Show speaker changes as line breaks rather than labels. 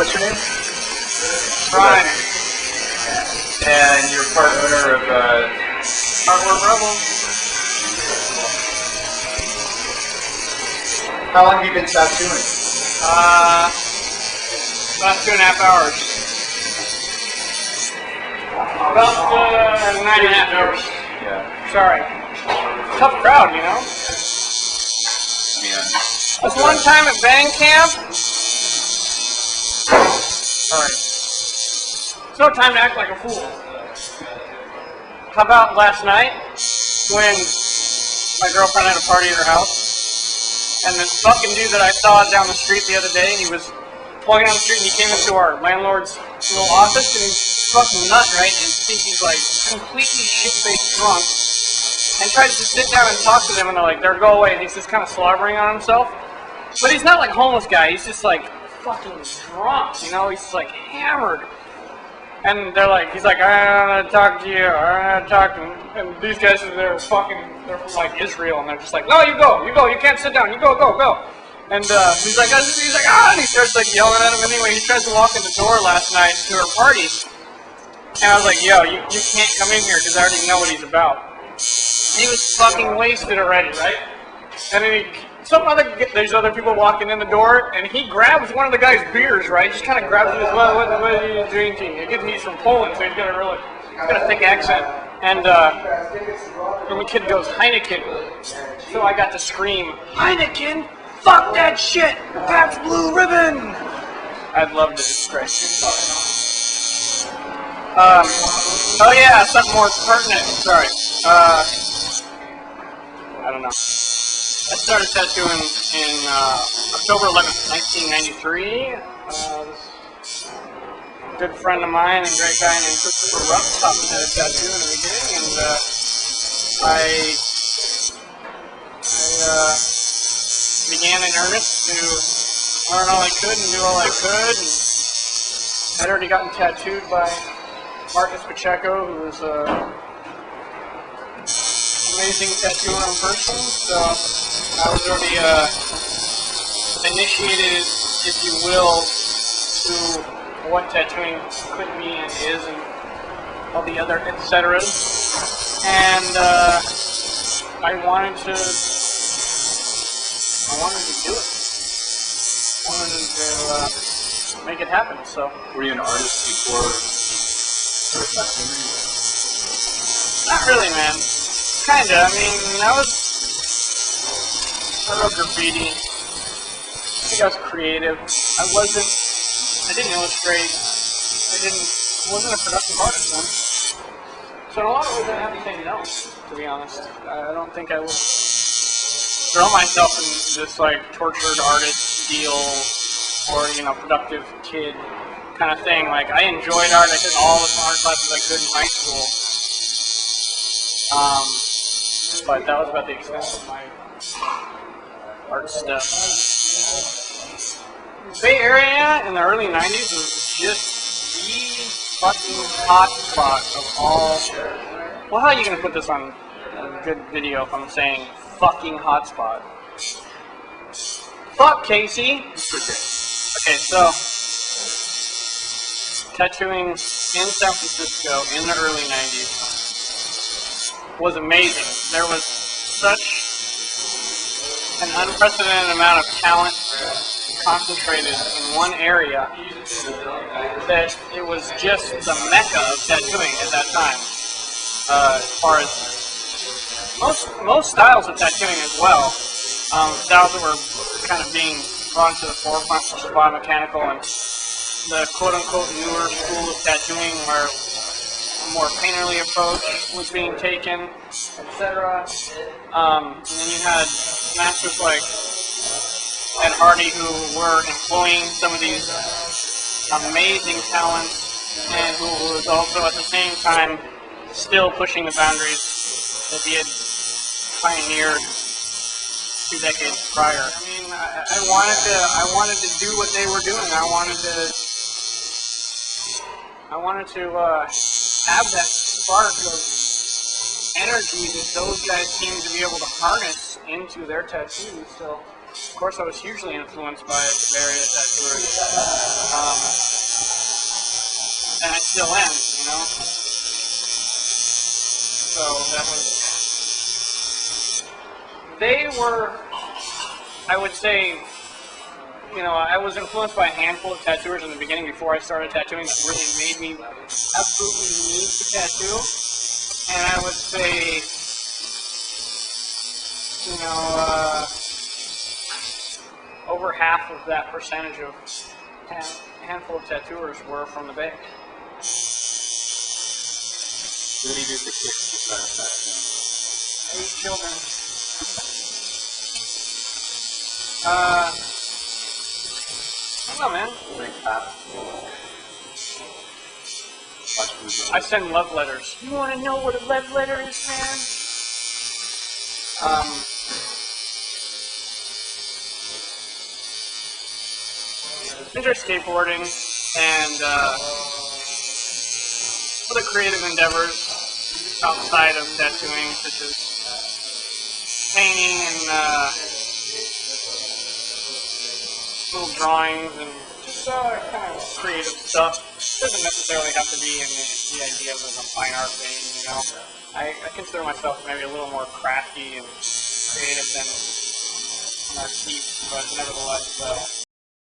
what's your name?
Grime.
And you're part owner of
Artwork Rebel.
How long have you been tattooing?
About 2.5 hours. About 9.5 hours.
Yeah.
Sorry. Tough crowd, you know?
Yeah.
That's one time at band camp. Sorry. It's no time to act like a fool. How about last night when my girlfriend had a party at her house? And this fucking dude that I saw down the street the other day, he was walking down the street and he came into our landlord's little office and he's fucking nut, right? And he's like completely shit-faced drunk and tries to sit down and talk to them and they're like, there, go away. And he's just kind of slobbering on himself. But he's not like a homeless guy, he's just like fucking drunk, you know? He's just like hammered. And they're like, he's like, I don't want to talk to you, I don't want to talk to him. And these guys, they're from like Israel, and they're just like, no, you go, you can't sit down, you go. And he's like, ah, and he starts like yelling at him. Anyway, he tries to walk in the door last night to her party. And I was like, yo, you can't come in here because I already know what he's about. He was fucking wasted already, right? And then there's other people walking in the door, and he grabs one of the guy's beers, right? Just kind of grabs it as well. What are you drinking? He's from Poland, so he's got a thick accent. And the kid goes, Heineken. So I got to scream, Heineken? Fuck that shit! That's Blue Ribbon! I'd love to disgrace you. Oh yeah, something more pertinent. Sorry. I don't know. I started tattooing in October 11th, 1993. A good friend of mine, a great guy named Christopher Rupp, taught me how to tattoo in the beginning, and I began in earnest to learn all I could and do all I could. And I'd already gotten tattooed by Marcus Pacheco, who was amazing tattooer in person, so I was already initiated, if you will, to what tattooing could be and is, and all the other etceteras. And I wanted to do it. I wanted to make it happen. So.
Were you an artist before tattooing?
Not really, man. Kinda. I mean, I wrote graffiti. I think I was creative. I didn't illustrate. I wasn't a productive artist then. So in a lot of ways I have to say no, to be honest. I don't think I would throw myself in this like tortured artist deal or, productive kid kind of thing. Like, I enjoyed art. I did all the art classes I could in high school. But that was about the extent of my art stuff. Bay Area in the early 90s was just the fucking hot spot of all. Well, how are you going to put this on a good video if I'm saying fucking hot spot? Fuck, Casey! Okay, so tattooing in San Francisco in the early 90s was amazing. There was such an unprecedented amount of talent concentrated in one area that it was just the mecca of tattooing at that time. As far as most styles of tattooing as well, styles that were kind of being brought to the forefront, such as biomechanical and the quote-unquote newer school of tattooing, where a more painterly approach was being taken, etc. And then you had masters like Ed Hardy, who were employing some of these amazing talents, and who was also at the same time still pushing the boundaries that he had pioneered 2 decades prior. I mean, I wanted to do what they were doing. I wanted to have that spark of energy that those guys seemed to be able to harness into their tattoos. So Of course, I was hugely influenced by various tattooers, and I still am, you know. So that was. They were, I would say, you know, I was influenced by a handful of tattooers in the beginning before I started tattooing that really made me absolutely need to tattoo. And I would say, you know, over half of that percentage of handful of tattooers were from the Bay.
What do you do for kicks besides that?
8 children. I don't know, man.
Like that.
I send love letters. You want to know what a love letter is, man? Enjoy skateboarding and other creative endeavors outside of tattooing, such as painting and little drawings and just kind of creative stuff. It doesn't necessarily have to be in the idea of a fine art thing, you know. I consider myself maybe a little more crafty and creative than an artiste, but nevertheless,